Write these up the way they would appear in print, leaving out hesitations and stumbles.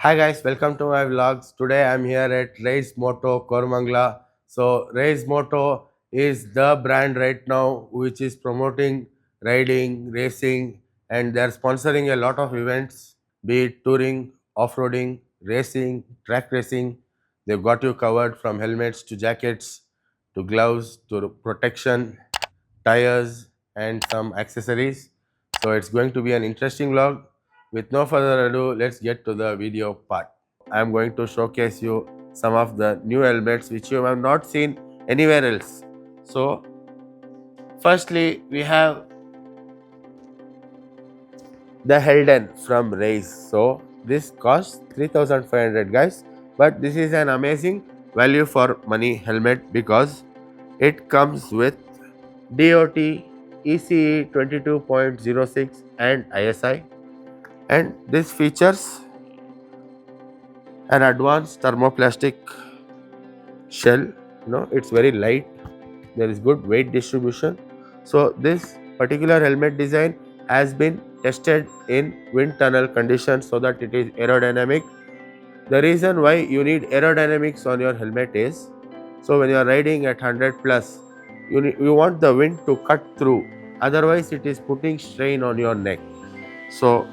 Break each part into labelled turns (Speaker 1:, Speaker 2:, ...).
Speaker 1: Hi guys, welcome to my vlogs. Today I'm here at ReiseMoto, Koramangala. So ReiseMoto is the brand right now which is promoting riding, racing, and they're sponsoring a lot of events, be it touring, off-roading, racing, track racing. They've got you covered from helmets to jackets to gloves to protection, tires, and some accessories. So it's going to be an interesting vlog. With no further ado, let's get to the video part. I'm going to showcase you some of the new helmets which you have not seen anywhere else. So, firstly, we have the Helden from Reise. So, this costs 3,500 guys, but this is an amazing value for money helmet because it comes with DOT, ECE 22.06 and ISI, and this features an advanced thermoplastic shell. It's very light, there is good weight distribution. So this particular helmet design has been tested in wind tunnel conditions so that it is aerodynamic. The reason why you need aerodynamics on your helmet is, so when you are riding at 100 plus, you want the wind to cut through, otherwise it is putting strain on your neck. So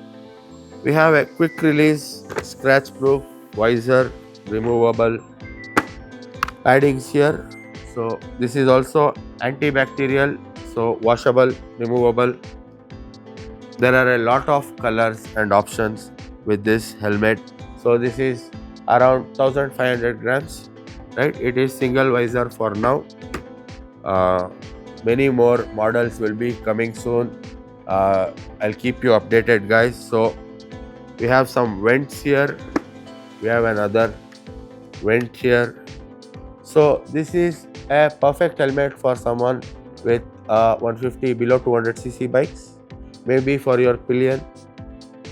Speaker 1: we have a quick release scratch proof visor, removable paddings here. So this is also antibacterial, so washable, removable. There are a lot of colors and options with this helmet. So this is around 1500 grams, right? It is single visor for now. Many more models will be coming soon. I'll keep you updated guys. So we have some vents here, we have another vent here. So this is a perfect helmet for someone with 150 below 200cc bikes, maybe for your pillion,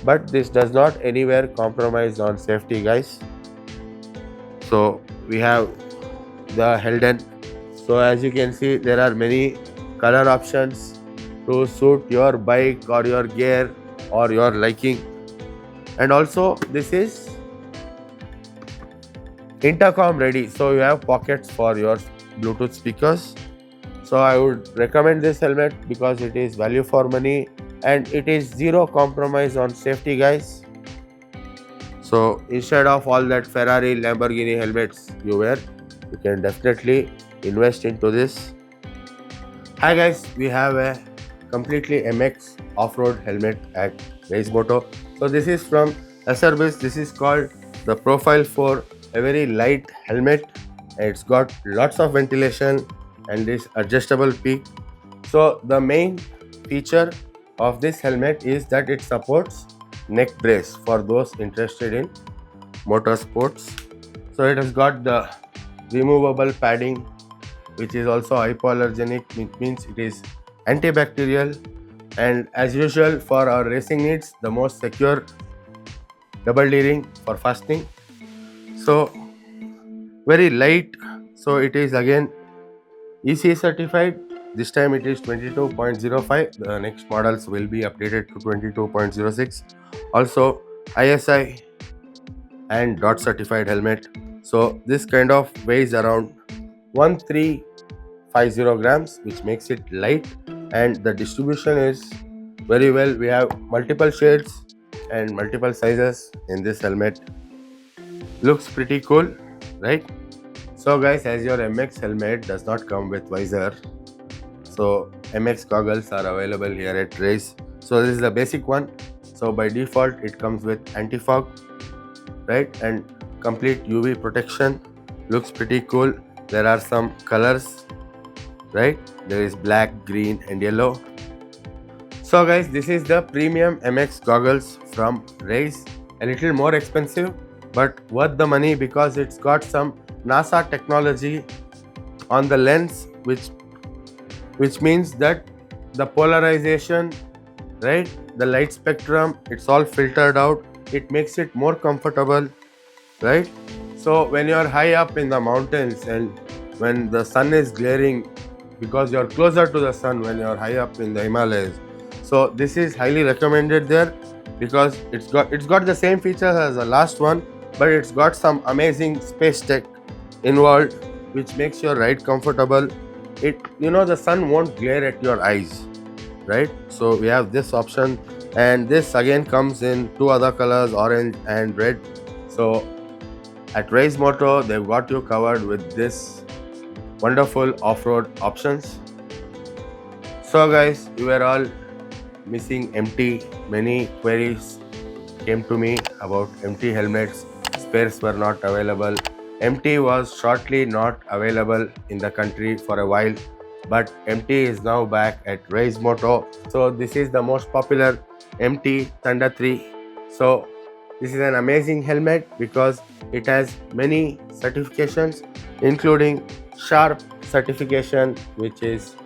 Speaker 1: but this does not anywhere compromise on safety guys. So we have the Helden. So as you can see, there are many color options to suit your bike or your gear or your liking. And also this is intercom ready, so you have pockets for your Bluetooth speakers. So I would recommend this helmet because it is value for money and it is zero compromise on safety guys. So instead of all that Ferrari, Lamborghini helmets you wear, you can definitely invest into this. Hi guys, we have a completely MX off-road helmet at ReiseMoto. So this is from Acerbis. This is called the Profile 4, a very light helmet. It's got lots of ventilation and this adjustable peak. So the main feature of this helmet is that it supports neck brace for those interested in motorsports. So it has got the removable padding, which is also hypoallergenic, which means it is antibacterial, and as usual for our racing needs, the most secure double D-ring for fastening. So very light, so it is again ECE certified. This time it is 22.05. The next models will be updated to 22.06. Also ISI and DOT certified helmet. So this kind of weighs around 1350 grams, which makes it light, and the distribution is very well. We have multiple shades and multiple sizes in this helmet. Looks pretty cool, right? So guys, as your MX helmet does not come with visor, so MX goggles are available here at Reise. So this is the basic one. So by default it comes with anti-fog, right, and complete UV protection. Looks pretty cool. There are some colors, right? There is black, green and yellow. So guys, this is the premium MX goggles from Reise. A little more expensive but worth the money because it's got some NASA technology on the lens, which means that the polarization, right, the light spectrum, it's all filtered out. It makes it more comfortable, right? So when you are high up in the mountains and when the sun is glaring, because you are closer to the sun when you are high up in the Himalayas, so this is highly recommended there. because it's got the same features as the last one, but it's got some amazing space tech involved, which makes your ride comfortable. The sun won't glare at your eyes, right? So we have this option, and this again comes in two other colors, orange and red. So at ReiseMoto, they've got you covered with this wonderful off-road options. So guys, you were all missing MT. Many queries came to me about MT helmets. Spares were not available. MT was shortly not available in the country for a while, but MT is now back at ReiseMoto. So this is the most popular MT Thunder 3. So this is an amazing helmet because it has many certifications, including Sharp certification, which is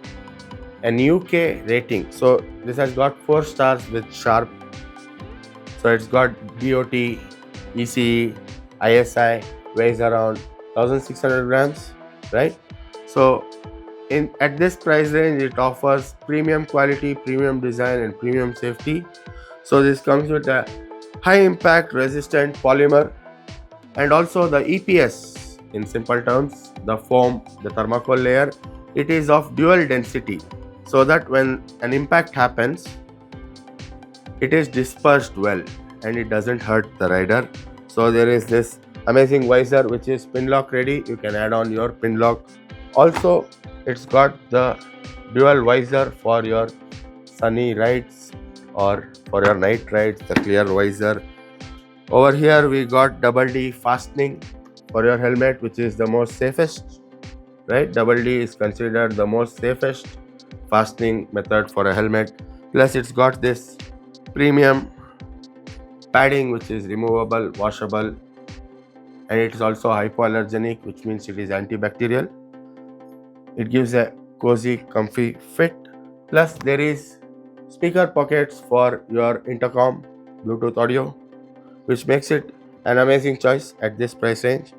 Speaker 1: an UK rating. So this has got 4 stars with Sharp. So it's got DOT, ECE, ISI, weighs around 1600 grams, right? So at this price range, it offers premium quality, premium design, and premium safety. So this comes with a high impact resistant polymer, and also the EPS, in simple terms, the foam, the thermocol layer, it is of dual density, so that when an impact happens, it is dispersed well and it doesn't hurt the rider. So there is this amazing visor which is pin lock ready. You can add on your pin lock. Also, it's got the dual visor for your sunny rides or for your night rides, the clear visor. Over here we got double D fastening for your helmet, which is the most safest, right? Double D is considered the most safest fastening method for a helmet. Plus it's got this premium padding which is removable, washable, and it is also hypoallergenic, which means it is antibacterial. It gives a cozy, comfy fit. Plus there is speaker pockets for your intercom, Bluetooth audio, which makes it an amazing choice at this price range.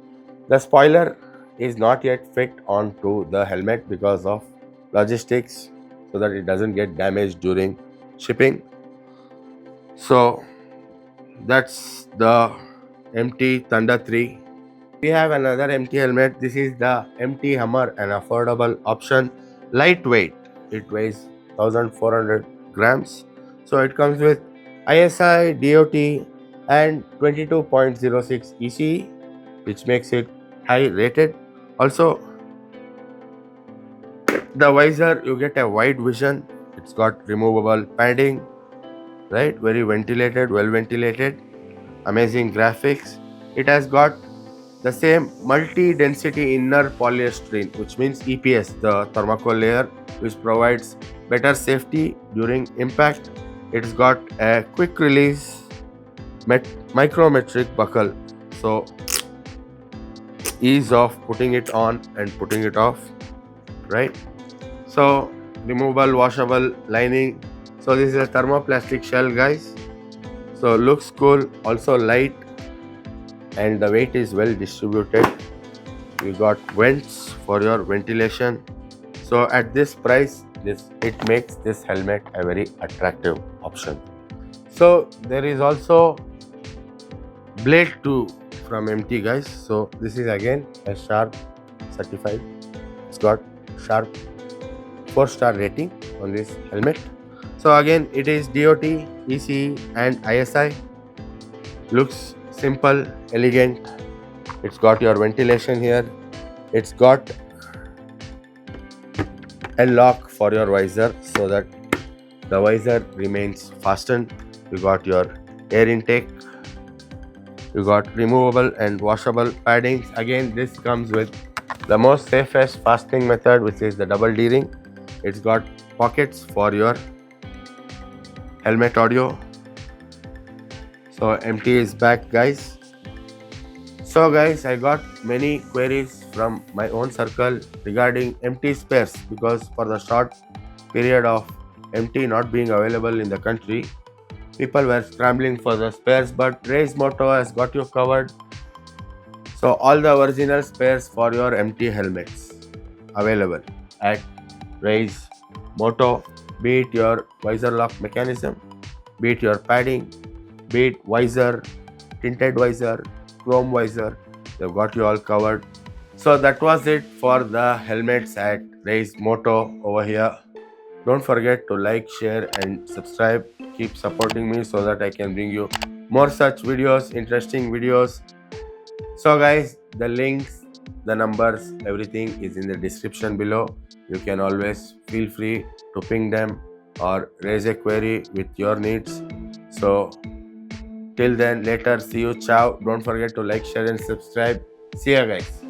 Speaker 1: The spoiler is not yet fit onto the helmet because of logistics, so that it doesn't get damaged during shipping. So that's the MT Thunder 3. We have another MT helmet. This is the MT Hummer, an affordable option, lightweight. It weighs 1400 grams. So it comes with ISI, DOT, and 22.06 ECE, which makes it high rated. Also, the visor, you get a wide vision. It's got removable padding, right? Very ventilated, well ventilated, amazing graphics. It has got the same multi-density inner polyester, which means EPS, the thermocol layer, which provides better safety during impact. It's got a quick release micrometric buckle, so ease of putting it on and putting it off, right? So removable, washable lining. So this is a thermoplastic shell, guys. So looks cool, also light, and the weight is well distributed. You got vents for your ventilation. So at this price, it makes this helmet a very attractive option. So there is also Blade 2 from MT, guys. So this is again a Sharp certified. It's got Sharp 4-star rating on this helmet. So again, it is DOT, ECE, and ISI. Looks simple, elegant. It's got your ventilation here. It's got a lock for your visor so that the visor remains fastened. You got your air intake. You got removable and washable paddings. Again, this comes with the most safest fastening method, which is the double D ring. It's got pockets for your helmet audio. So MT is back, guys. So guys, I got many queries from my own circle regarding MT spares, because for the short period of MT not being available in the country, people were scrambling for the spares, but ReiseMoto has got you covered. So all the original spares for your MT helmets available at ReiseMoto, be it your visor lock mechanism, be it your padding, be it visor, tinted visor, chrome visor. They've got you all covered. So that was it for the helmets at ReiseMoto over here. Don't forget to like, share and subscribe. Keep supporting me so that I can bring you more such videos, interesting videos. So guys, the links, the numbers, everything is in the description below. You can always feel free to ping them or raise a query with your needs. So till then, later, see you, ciao. Don't forget to like, share and subscribe. See ya guys.